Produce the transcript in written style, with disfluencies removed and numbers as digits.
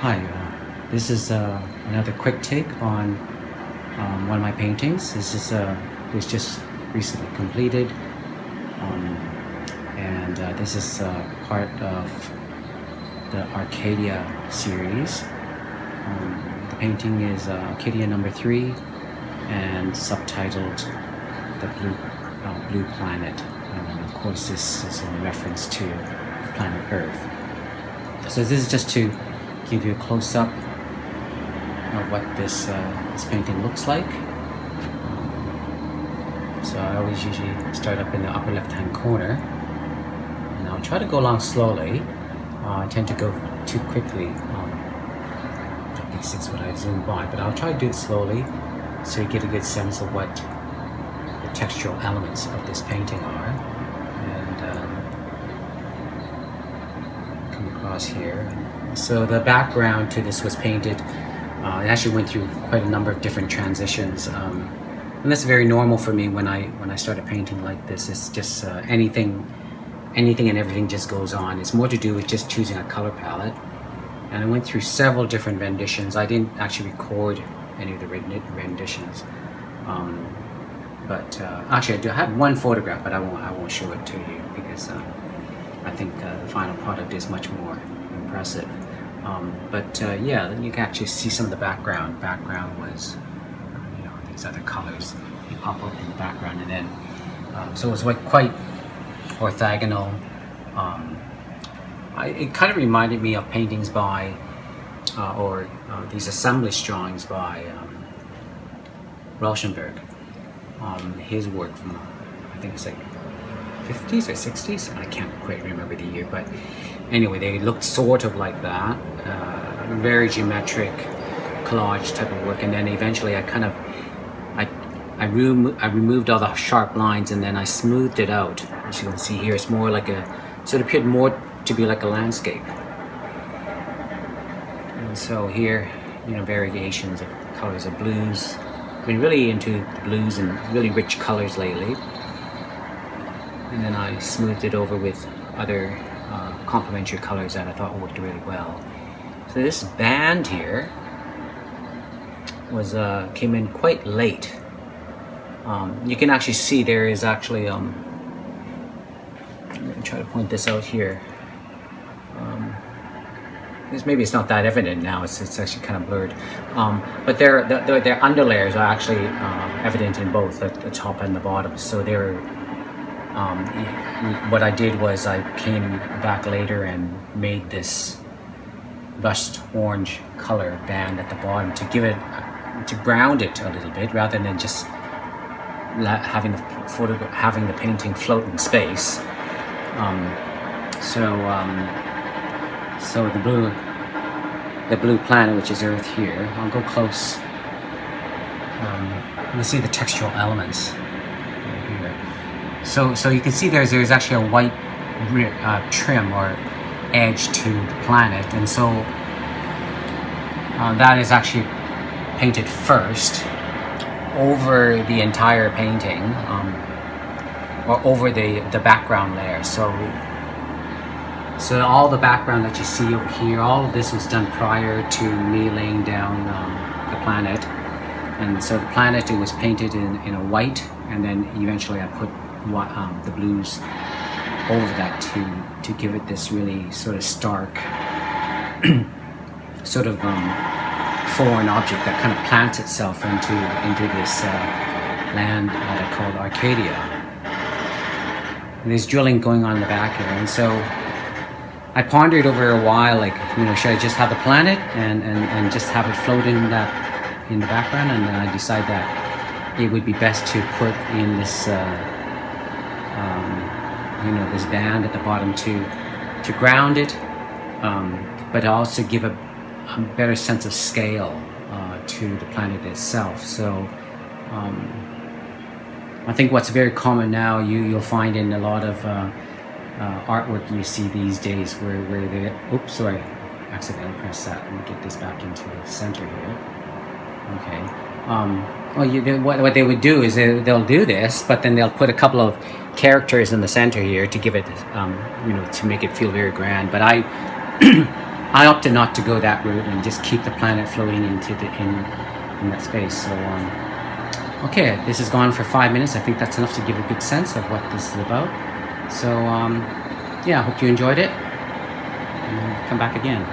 Hi, this is another quick take on one of my paintings. This is was just recently completed, and this is part of the Arcadia series. The painting is Arcadia number 3, and subtitled "The Blue Planet." Of course, this is in reference to planet Earth. So this is just to give you a close-up of what this painting looks like. So I always usually start up in the upper left-hand corner, and I'll try to go along slowly. I tend to go too quickly. This is what I zoom by, but I'll try to do it slowly so you get a good sense of what the textural elements of this painting are. And come across here. So the background to this was painted. It actually went through quite a number of different transitions, and that's very normal for me when I started painting like this. It's just anything and everything just goes on. It's more to do with just choosing a color palette, and I went through several different renditions. I didn't actually record any of the renditions, but actually I have one photograph, but I won't show it to you because I think the final product is much more impressive. Yeah, then you can actually see some of the background. Background was, these other colors they pop up in the background, and then so it was like quite orthogonal. It kind of reminded me of paintings by, or these assemblage drawings by Rauschenberg. His work from, I think it's like 50s or 60s. I can't quite remember the year, but anyway, they looked sort of like that. Very geometric collage type of work, and then eventually I removed all the sharp lines, and then I smoothed it out. As you can see here, it's more like so it appeared more to be like a landscape. And so here, variations of colors of blues. I've been really into blues and really rich colors lately. And then I smoothed it over with other complementary colors that I thought worked really well. So this band here came in quite late. You can actually see there is actually I'm going to try to point this out here. Maybe it's not that evident now. It's actually kind of blurred. But their underlayers are actually evident in both the top and the bottom. So they're what I did was I came back later and made this rust orange color band at the bottom to ground it a little bit, rather than just having the painting float in space. So the blue planet, which is Earth here, I'll go close. You see the textual elements here. So you can see there's actually a white trim or edge to the planet, and so that is actually painted first over the entire painting, or over the background layer. So all the background that you see over here, all of this was done prior to me laying down the planet. And so the planet, it was painted in a white, and then eventually I put the blues over that to give it this really sort of stark sort of foreign object that kind of plants itself into this land that I called Arcadia. And there's drilling going on in the back here, and so I pondered over a while, like, should I just have the planet and just have it float in the background, and then I decided that it would be best to put in this this band at the bottom to ground it, but also give a better sense of scale to the planet itself. So I think what's very common now, you'll find in a lot of artwork you see these days where they, oops, sorry, accidentally pressed that. Let me get this back into the center here. Okay. What they would do is they'll do this, but then they'll put a couple of characters in the center here to give it, to make it feel very grand. But I opted not to go that route and just keep the planet floating into in that space. So okay, this has gone for 5 minutes. I think that's enough to give a good sense of what this is about. So yeah, I hope you enjoyed it, and come back again.